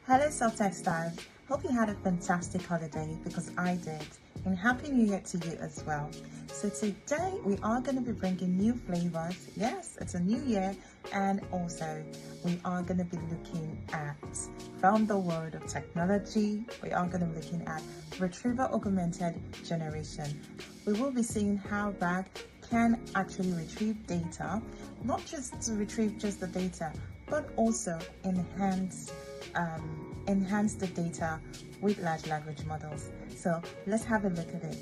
Hello Soft Stars, hope you had a fantastic holiday because I did, and Happy New Year to you as well. So today we are going to be bringing new flavors. Yes, it's a new year, and also we are going to be looking at, from the world of technology, we are going to be looking at Retrieval Augmented Generation. We will be seeing how RAG can actually retrieve data, not just to retrieve just the data, but also enhance the data with large language models. So let's have a look at it.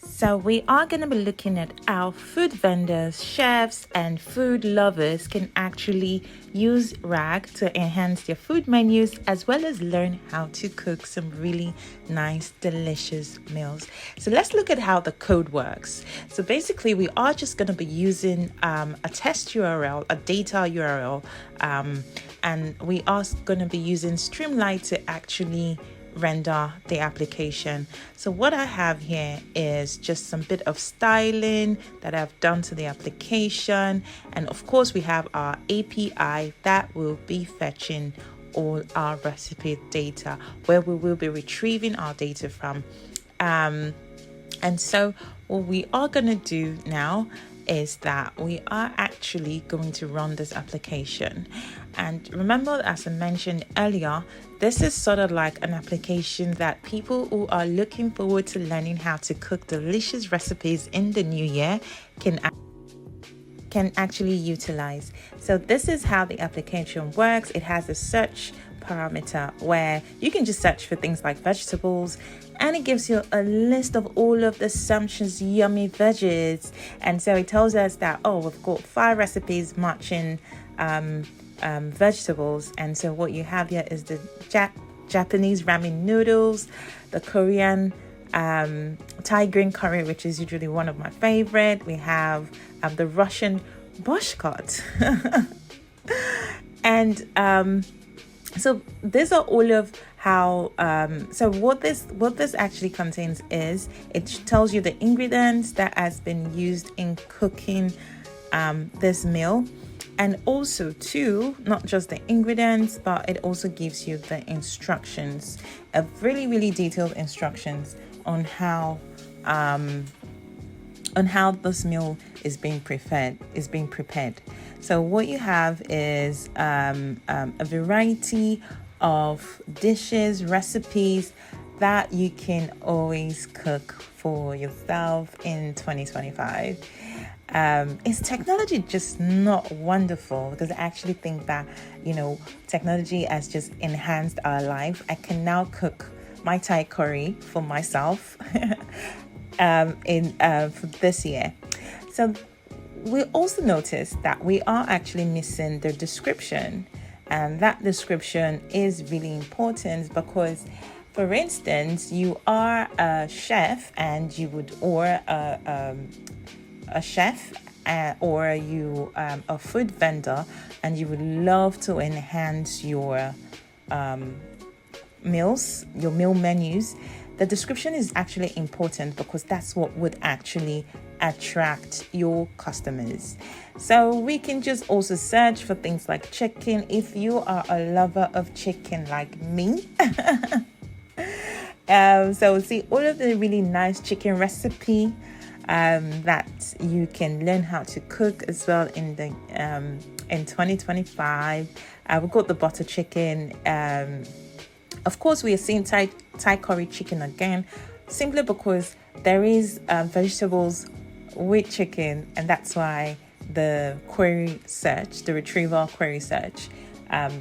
So we are going to be looking at how food vendors, chefs, and food lovers can actually use RAG to enhance their food menus, as well as learn how to cook some really nice, delicious meals. So let's look at how the code works. So basically, we are just going to be using a test URL, a data URL, and we are going to be using Streamlight to actually render the application. So what I have here is just some bit of styling that I've done to the application, and of course we have our API that will be fetching all our recipe data, where we will be retrieving our data from. And so what we are going to do now is that we are actually going to run this application. And remember, as I mentioned earlier, this is sort of like an application that people who are looking forward to learning how to cook delicious recipes in the new year can actually utilize. So this is how the application works. It has a search parameter where you can just search for things like vegetables, and it gives you a list of all of the sumptuous yummy veggies. And so it tells us that, oh, we've got 5 recipes matching vegetables. And so what you have here is the Japanese ramen noodles, the Korean Thai green curry, which is usually one of my favorite. We have the Russian boshkot. And so these are all of how so what this actually contains is, it tells you the ingredients that has been used in cooking this meal, and also too, not just the ingredients, but it also gives you the instructions, a really detailed instructions on how this meal is being prepared. So what you have is a variety of dishes, recipes that you can always cook for yourself in 2025. Is technology just not wonderful? Because I actually think that, technology has just enhanced our life. I can now cook my Thai curry for myself for this year. So we also noticed that we are actually missing the description, and that description is really important because, for instance, you are a chef and you would, or a chef or you a food vendor, and you would love to enhance your meals, your meal menus. The description is actually important because that's what would actually attract your customers. So we can just also search for things like chicken if you are a lover of chicken like me. So see all of the really nice chicken recipe that you can learn how to cook as well in 2025. We've got the butter chicken. Of course, we are seeing Thai curry chicken again, simply because there is vegetables with chicken, and that's why the query search, the retrieval query search,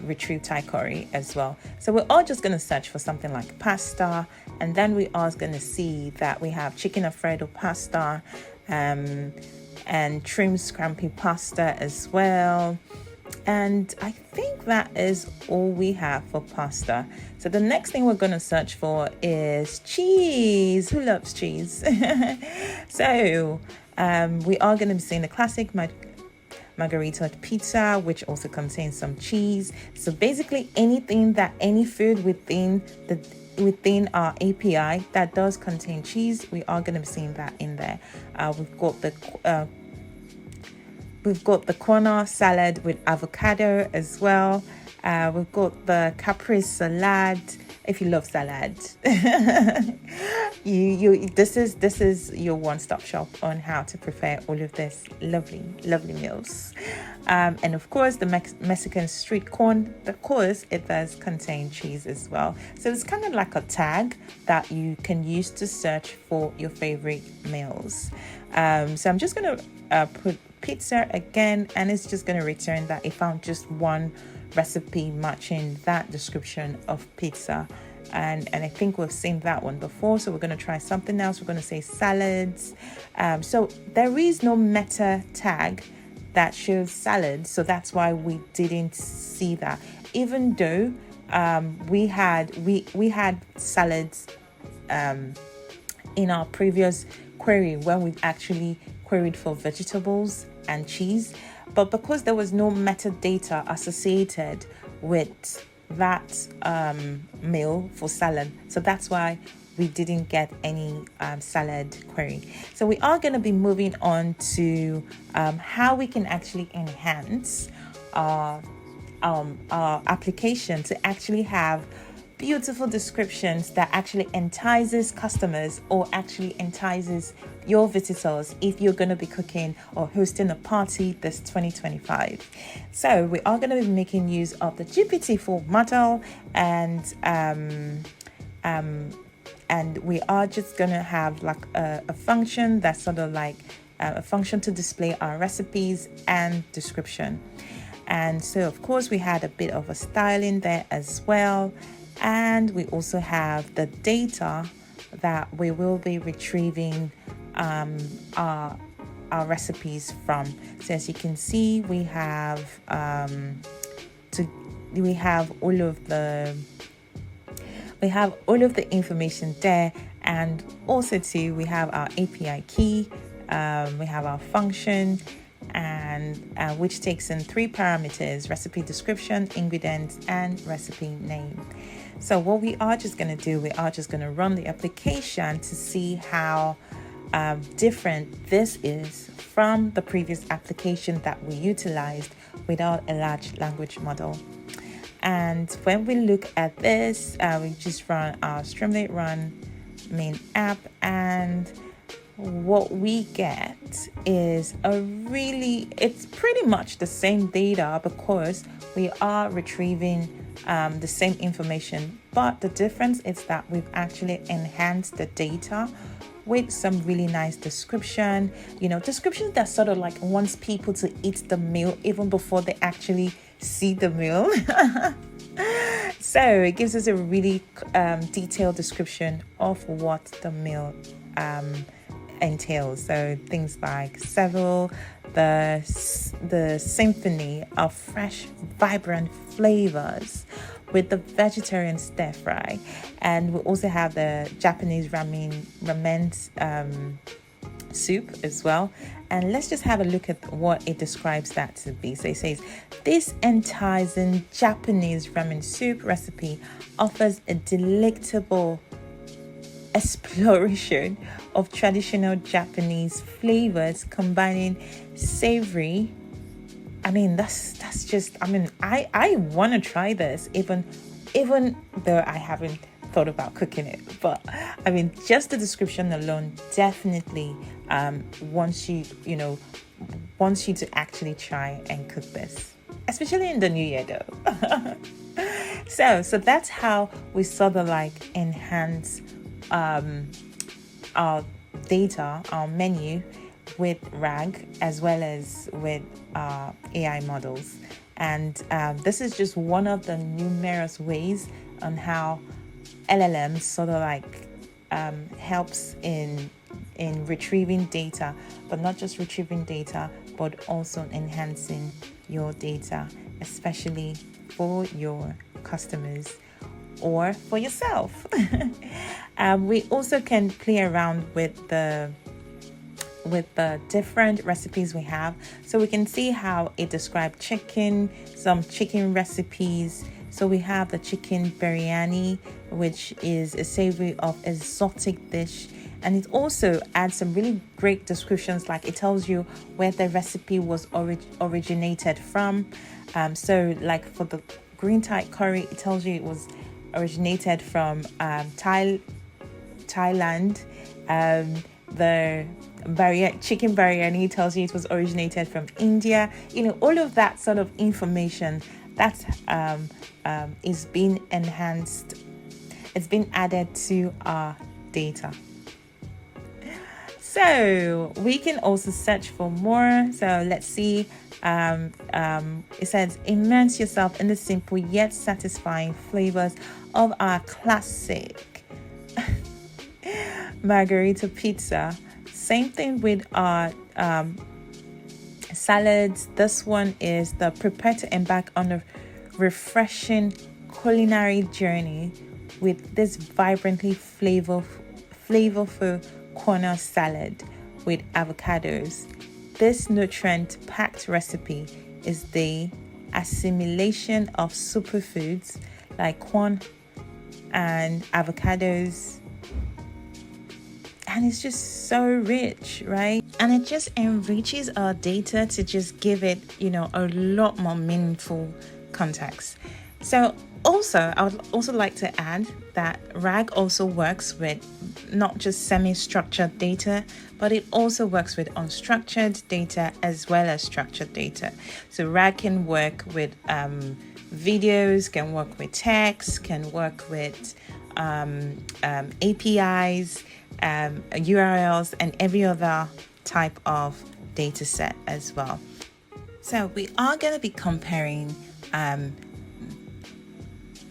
retrieve Thai curry as well. So we're all just going to search for something like pasta, and then we are going to see that we have chicken alfredo pasta, and trim scampi pasta as well. And I think that is all we have for pasta. So the next thing we're going to search for is cheese. Who loves cheese? So we are going to be seeing the classic margherita pizza, which also contains some cheese. So basically any food within our API that does contain cheese, we are going to be seeing that in there. We've got the corner salad with avocado as well. We've got the caprese salad. If you love salad, this is your one-stop shop on how to prepare all of this lovely meals. And of course, the Mexican street corn. Of course, it does contain cheese as well. So it's kind of like a tag that you can use to search for your favorite meals. So I'm just gonna put pizza again, and it's just gonna return that I found just one recipe matching that description of pizza, and I think we've seen that one before, so we're going to try something else. We're going to say salads. So there is no meta tag that shows salads, so that's why we didn't see that, even though we had salads in our previous query when we actually queried for vegetables and cheese. But because there was no metadata associated with that meal for salad, so that's why we didn't get any salad query. So we are going to be moving on to how we can actually enhance our application to actually have beautiful descriptions that actually entices customers or actually entices your visitors if you're going to be cooking or hosting a party this 2025. So we are going to be making use of the GPT-4 model, and we are just going to have like a function that's sort of like a function to display our recipes and description. And so of course we had a bit of a styling there as well. And we also have the data that we will be retrieving our recipes from. So as you can see, we have all of the information there, and also too we have our API key, we have our function, and which takes in 3 parameters: recipe description, ingredients, and recipe name. So what we are just going to do, we are just going to run the application to see how different this is from the previous application that we utilized without a large language model. And when we look at this, we just run our Streamlit Run main app, and what we get is it's pretty much the same data because we are retrieving the same information, but the difference is that we've actually enhanced the data with some really nice description, description that sort of like wants people to eat the meal even before they actually see the meal. So it gives us a really detailed description of what the meal entails. So things like several, the symphony of fresh, vibrant flavors with the vegetarian stir fry, and we also have the Japanese ramen soup as well. And let's just have a look at what it describes that to be. So it says, this enticing Japanese ramen soup recipe offers a delectable exploration of traditional Japanese flavors combining savory. I want to try this even though I haven't thought about cooking it, but just the description alone definitely wants you to actually try and cook this, especially in the new year though. so that's how we sort of like enhance our data, our menu with RAG as well as with AI models. And this is just one of the numerous ways on how LLMs sort of like helps in retrieving data, but not just retrieving data, but also enhancing your data, especially for your customers or for yourself. We also can play around with the different recipes we have, so we can see how it described some chicken recipes. So we have the chicken biryani, which is a savory of exotic dish, and it also adds some really great descriptions, like it tells you where the recipe was originated from. So like for green Thai curry, it tells you it was originated from Thailand. The chicken biryani tells you it was originated from India. All of that sort of information that is being enhanced, it's been added to our data. So we can also search for more. So let's see. It says, immerse yourself in the simple yet satisfying flavors of our classic margarita pizza. Same thing with our salads. This one is the prepare to embark on a refreshing culinary journey with this vibrantly flavorful corner salad with avocados. This nutrient-packed recipe is the assimilation of superfoods like corn and avocados, and it's just so rich, right? And it just enriches our data to just give it, a lot more meaningful context. So also, I would also like to add that RAG also works with not just semi-structured data, but it also works with unstructured data as well as structured data. So RAG can work with videos, can work with text, can work with APIs, URLs, and every other type of data set as well. So we are going to be comparing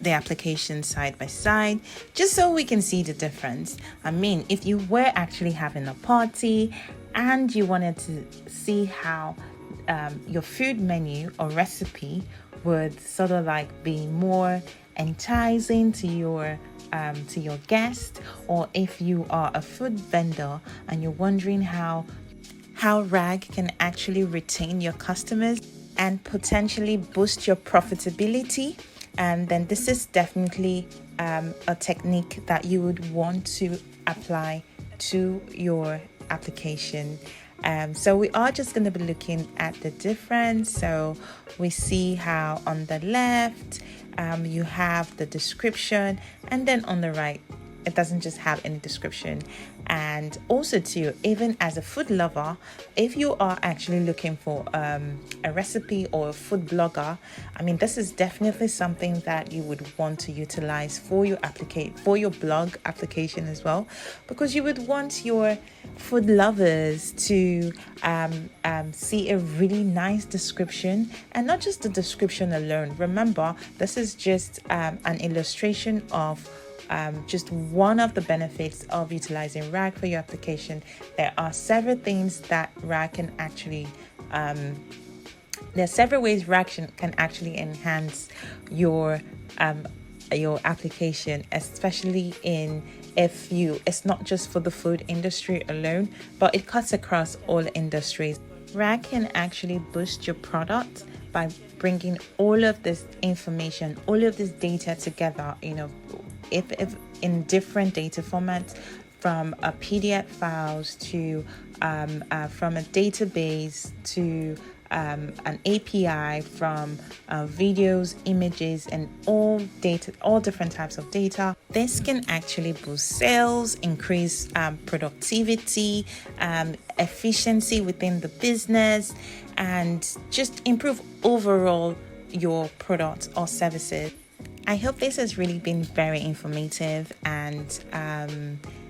the application side by side, just so we can see the difference. I mean, if you were actually having a party and you wanted to see how your food menu or recipe would sort of like be more enticing to your guest, or if you are a food vendor and you're wondering how RAG can actually retain your customers and potentially boost your profitability, and then this is definitely a technique that you would want to apply to your application. So we are just going to be looking at the difference. So we see how on the left you have the description, and then on the right it doesn't just have any description. And also too, even as a food lover, if you are actually looking for a recipe or a food blogger, I mean, this is definitely something that you would want to utilize for your blog application as well, because you would want your food lovers to see a really nice description, and not just the description alone. Remember, this is just an illustration of just one of the benefits of utilizing RAG for your application. There are several things that RAG can actually there are several ways RAG can actually enhance your application, especially it's not just for the food industry alone, but it cuts across all industries. RAG can actually boost your product by bringing all of this information, all of this data together, if in different data formats, from PDF files to from a database to an API, from videos, images, and all different types of data. This can actually boost sales, increase productivity, efficiency within the business, and just improve overall your products or services. I hope this has really been very informative, and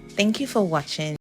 thank you for watching.